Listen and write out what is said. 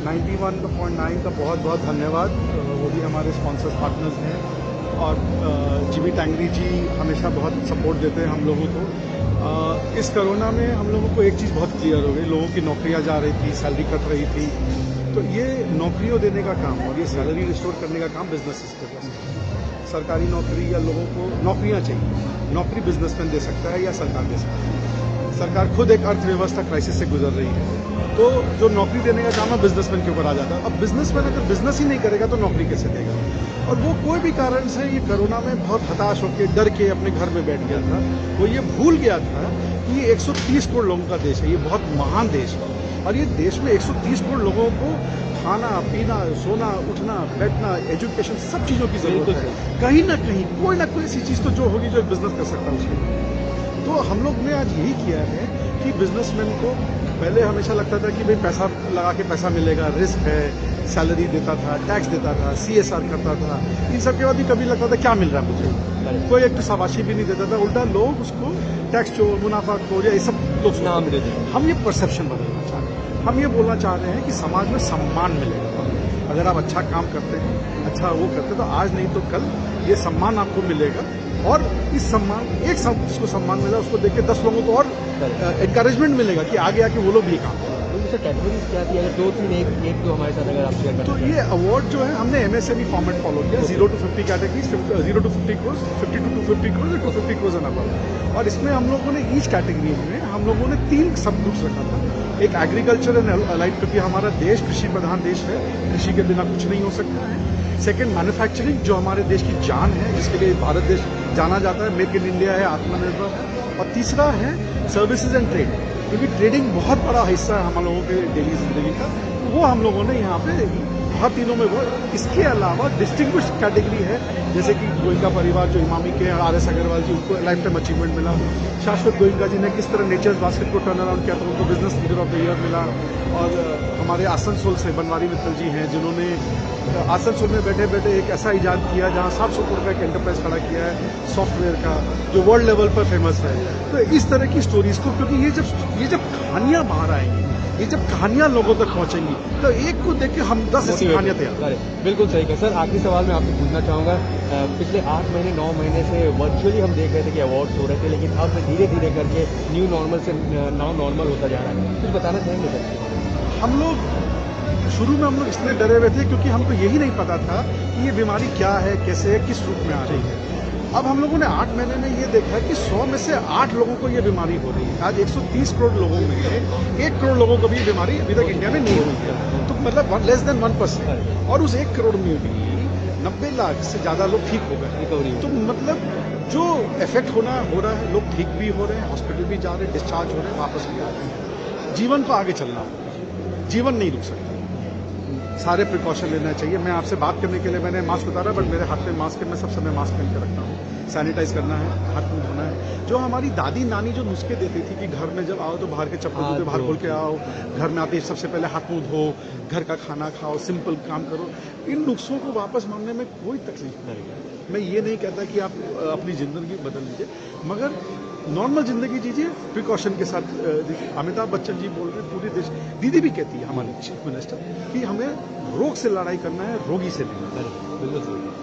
91.9 का बहुत बहुत धन्यवाद। वो भी हमारे स्पॉन्सर्स पार्टनर्स हैं और जीबी टैंगरी जी हमेशा बहुत सपोर्ट देते हैं हम लोगों को। इस कोरोना में हम लोगों को एक चीज़ बहुत क्लियर हो गई, लोगों की नौकरियां जा रही थी, सैलरी कट रही थी, तो ये नौकरियों देने का काम और ये सैलरी रिस्टोर करने का काम बिजनेसेस के पास है। सरकारी नौकरी या लोगों को नौकरियां चाहिए, नौकरी बिजनेसमैन दे सकता है या सरकार दे सकती है। सरकार खुद एक अर्थव्यवस्था क्राइसिस से गुजर रही है, तो जो नौकरी देने का काम है बिजनेसमैन के ऊपर आ जाता है। अब बिजनेसमैन अगर बिजनेस ही नहीं करेगा तो नौकरी कैसे देगा? और वो कोई भी कारण से ये कोरोना में बहुत हताश होकर डर के अपने घर में बैठ गया था। वो ये भूल गया था कि ये 130 करोड़ लोगों का देश है, ये बहुत महान देश है और ये देश में 130 करोड़ लोगों को खाना पीना सोना उठना बैठना एजुकेशन सब चीज़ों की जरूरत है। कहीं ना कहीं कोई ना कोई ऐसी चीज़ तो जो होगी जो एक बिजनेस कर सकता है उसके लिए। तो हम लोग ने आज यही किया है कि बिजनेसमैन को पहले हमेशा लगता था कि भाई पैसा लगा के पैसा मिलेगा, रिस्क है, सैलरी देता था, टैक्स देता था, CSR करता था, इन सब के बाद भी कभी लगता था क्या मिल रहा है मुझे, कोई एक तो शाबाशी भी नहीं देता था, उल्टा लोग उसको टैक्स चोर मुनाफा खोर या ये सब लोग नाम देते थे। हम ये परसेप्शन बदलना चाह रहे हैं, हम ये बोलना चाह रहे हैं कि समाज में सम्मान मिलेगा। अगर आप अच्छा काम करते हैं, अच्छा वो करते हैं, तो आज नहीं तो कल ये सम्मान आपको मिलेगा और इस सम्मान एक जिसको सम्मान मिला उसको देख के 10 लोगों को और एनकरेजमेंट मिलेगा कि आगे आके वो लोग भी काम करें। सर कैटेगरीज क्या थी, अगर 2-3 एक दो हमारे साथ अगर आप शेयर करें तो ये अवार्ड जो है हमने MSME फॉर्मेट फॉलो किया, 0 to 50 categories, 0 to 50 crores, 50 to 250 crores, 250 crores and above. और इसमें हम लोगों ने ईच कैटेगरी में हम लोगों ने 3 सब ग्रुप्स रखा था। एक एग्रीकल्चर एंड अलाइड, क्योंकि हमारा देश कृषि प्रधान देश है, कृषि के बिना कुछ नहीं हो सकता है। सेकेंड मैन्युफैक्चरिंग, जो हमारे देश की जान है, जिसके लिए भारत देश जाना जाता है, मेक इन इंडिया है, आत्मनिर्भर है। और तीसरा है सर्विसेज एंड ट्रेड, क्योंकि ट्रेडिंग बहुत बड़ा हिस्सा है हम लोगों के डेली जिंदगी का, वो हम लोगों ने यहाँ पे हर तीनों में वो। इसके अलावा डिस्टिंग्विश कैटेगरी है, जैसे कि गोइंका परिवार जो इमामी के RS अग्रवाल जी, उनको लाइफ टाइम अचीवमेंट मिला। शाश्वत गोइंका जी ने किस तरह नेचर्स बास्केट को टर्न अराउंड किया तो उनको business leader of the year मिला। और हमारे आसनसोल से बनवारी मित्तल जी हैं, जिन्होंने आसनसोल में बैठे बैठे एक ऐसा इजाद किया जहाँ 700 करोड़ का एक एंटरप्राइज खड़ा किया है सॉफ्टवेयर का, जो वर्ल्ड लेवल पर फेमस है। तो इस तरह की स्टोरीज को, क्योंकि ये जब कहानियां बाहर आएंगी, ये जब कहानियां लोगों तक पहुंचेंगी, तो एक को देख के हम 10 ऐसी कहानियां तैयार। बिल्कुल सही है सर। आखिरी सवाल मैं आपसे पूछना चाहूंगा, पिछले 8 महीने 9 महीने से वर्चुअली हम देख रहे थे कि अवार्ड्स हो रहे थे, लेकिन अब धीरे धीरे करके न्यू नॉर्मल से नाउ नॉर्मल होता जा रहा है, कुछ बताना चाहेंगे सर? हम लोग शुरू में हम लोग इसलिए डरे हुए थे क्योंकि हमको यही नहीं पता था कि ये बीमारी क्या है, कैसे है, किस रूप में आ रही है। अब हम लोगों ने 8 महीने में ये देखा कि 100 में से 8 लोगों को ये बीमारी हो रही है। आज 130 करोड़ लोगों में 1 करोड़ लोगों को भी ये बीमारी अभी तक इंडिया में नहीं हुई है, तो मतलब लेस देन 1%। और उस 1 करोड़ में भी 90 लाख से ज्यादा लोग ठीक हो गए। तो मतलब जो इफेक्ट हो रहा है, लोग ठीक भी हो रहे हैं, हॉस्पिटल भी जा रहे हैं, डिस्चार्ज हो रहे हैं, वापस भी आ रहे हैं। जीवन को आगे चलना होगा, जीवन नहीं रुक सकता, सारे प्रिकॉशन लेना चाहिए। मैं आपसे बात करने के लिए मैंने मास्क उतारा, बट मेरे हाथ में मास्क है, मैं सब समय मास्क पहन के रखता हूँ। सैनिटाइज करना है, हाथ मुंह धोना है। जो हमारी दादी नानी जो नुस्खे देती थी कि घर में जब आओ तो बाहर के चप्पल जूते बाहर खोल के आओ, घर में आते ही सबसे पहले हाथ मुंह धो, घर का खाना खाओ, सिंपल काम करो, इन नुस्खों को वापस मांगने में कोई तकलीफ नहीं। मैं ये नहीं कहता कि आप अपनी जिंदगी बदल लीजिए, मगर नॉर्मल जिंदगी जीजिए प्रिकॉशन के साथ। अमिताभ बच्चन जी बोल रहे हैं, पूरी देश, दीदी भी कहती है हमारी चीफ मिनिस्टर, कि हमें रोग से लड़ाई करना है, रोगी से नहीं। बिल्कुल।